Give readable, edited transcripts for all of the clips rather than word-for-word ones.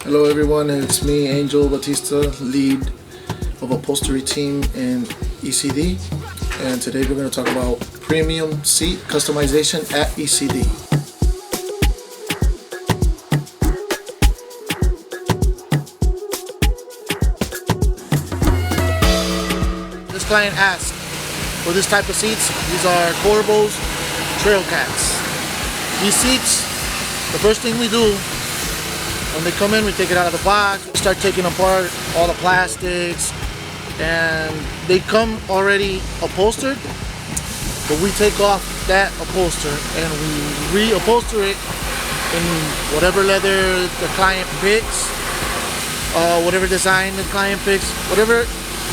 Hello everyone, it's me, Angel Batista, lead of upholstery team in ECD, and today we're going to talk about premium seat customization at ECD. This client asked for this type of seats. These are Corbeau's Trail Cats. These seats, the first thing we do when they come in, we take it out of the box, we start taking apart all the plastics, and they come already upholstered, but we take off that upholster and we reupholster it in whatever leather the client picks, whatever design the client picks, whatever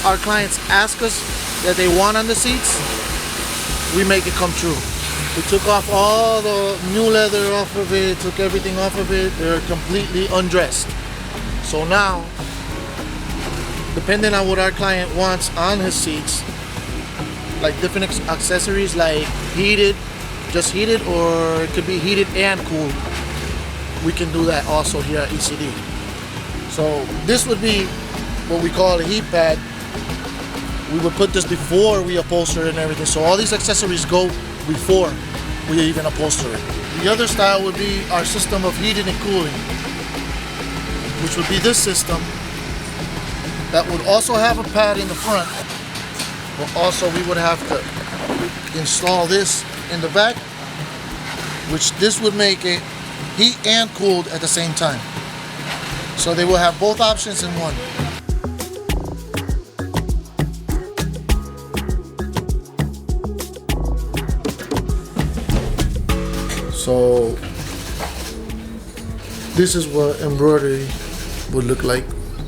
our clients ask us that they want on the seats, we make it come true. We took off all the new leather off of it, took everything off of it. They're completely undressed. So now, depending on what our client wants on his seats, like different accessories like heated, just heated, or it could be heated and cooled, we can do that also here at ECD. So this would be what we call a heat pad. We would put this before we upholster and everything. So all these accessories go before we even upholster it. The other style would be our system of heating and cooling, which would be this system that would also have a pad in the front, but also we would have to install this in the back, which this would make it heat and cooled at the same time. So they will have both options in one. So this is what embroidery would look like.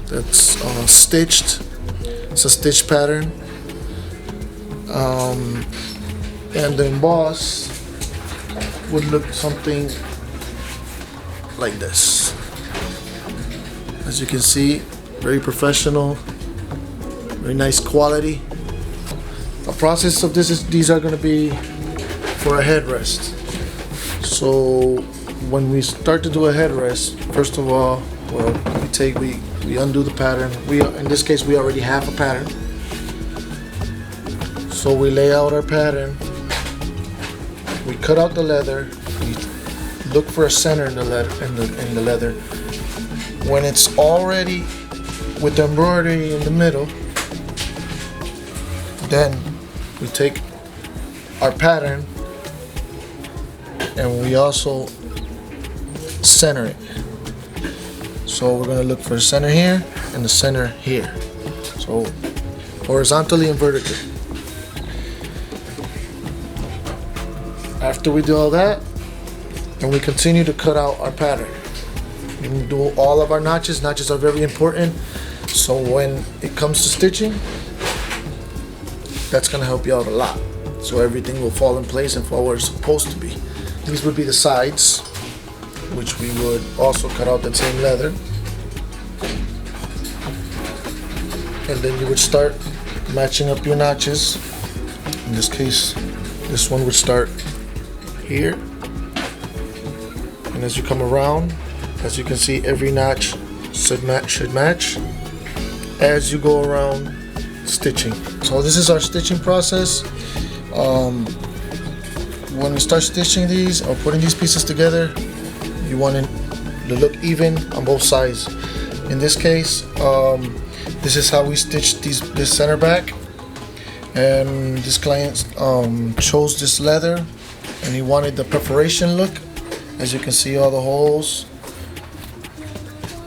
That's stitched. It's a stitch pattern. And the emboss would look something like this. As you can see, very professional, very nice quality. The process of this is these are going to be for a headrest. So when we start to do a headrest, first of all, well, we undo the pattern. In this case, we already have a pattern. So we lay out our pattern. We cut out the leather. We look for a center in the leather. When it's already with the embroidery in the middle, then we take our pattern and we also center it. So we're going to look for the center here and the center here. So horizontally and vertically. After we do all that, and we continue to cut out our pattern. We do all of our notches. Notches are very important. So when it comes to stitching, that's going to help you out a lot. So everything will fall in place and fall where it's supposed to be. These would be the sides, which we would also cut out the same leather. And then you would start matching up your notches. In this case, this one would start here. And as you come around, as you can see, every notch should match as you go around stitching. So this is our stitching process. When we start stitching these or putting these pieces together, you want it to look even on both sides. In this case, this is how we stitched this center back. And this client chose this leather, and he wanted the perforation look. As you can see, all the holes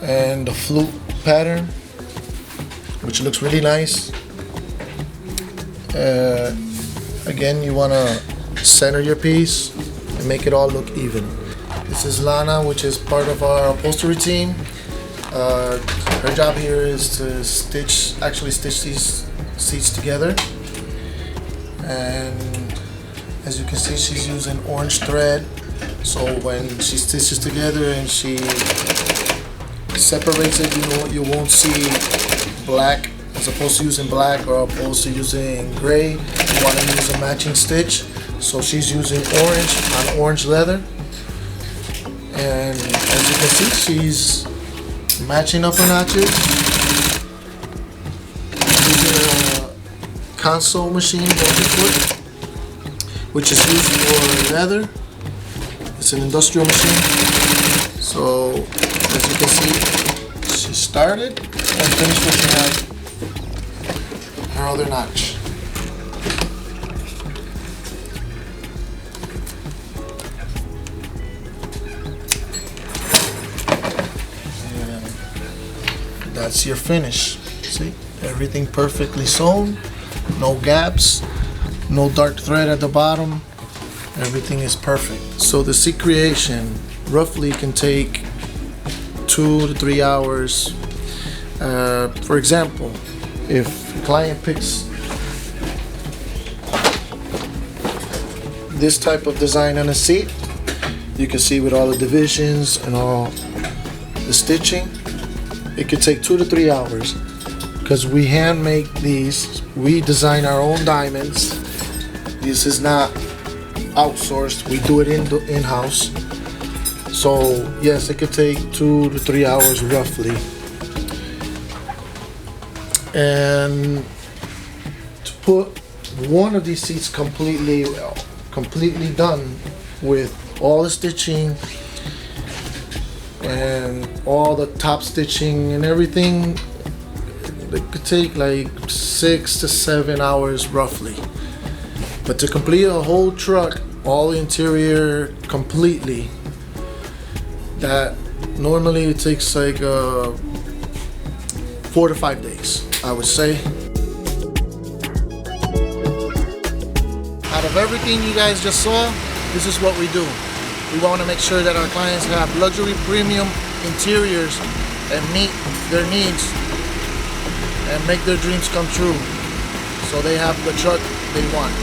and the flute pattern, which looks really nice. Again, you want to center your piece and make it all look even. This is Lana, which is part of our upholstery team. Her job here is to actually stitch these seats together. And as you can see, she's using orange thread. So when she stitches together and she separates it, you won't see black as opposed to using black or opposed to using gray. You want to use a matching stitch. So she's using orange on orange leather. And as you can see, she's matching upper notches. These are console machine multi-foot, which is used for leather. It's an industrial machine. So as you can see, she started and finished pushing out her other notch. And that's your finish. See, everything perfectly sewn, no gaps, no dark thread at the bottom. Everything is perfect. So the seat creation roughly can take 2 to 3 hours. For example, if a client picks this type of design on a seat, you can see with all the divisions and all the stitching, it could take 2 to 3 hours because we hand make these. We design our own diamonds. This is not outsourced. We do it in-house. So yes, it could take 2 to 3 hours roughly. And to put one of these seats completely done with all the stitching and all the top stitching and everything, it could take like 6 to 7 hours roughly. But to complete a whole truck, all the interior completely, that normally it takes like 4 to 5 days, I would say. Out of everything you guys just saw, this is what we do. We want to make sure that our clients have luxury premium interiors and meet their needs and make their dreams come true, so they have the truck they want.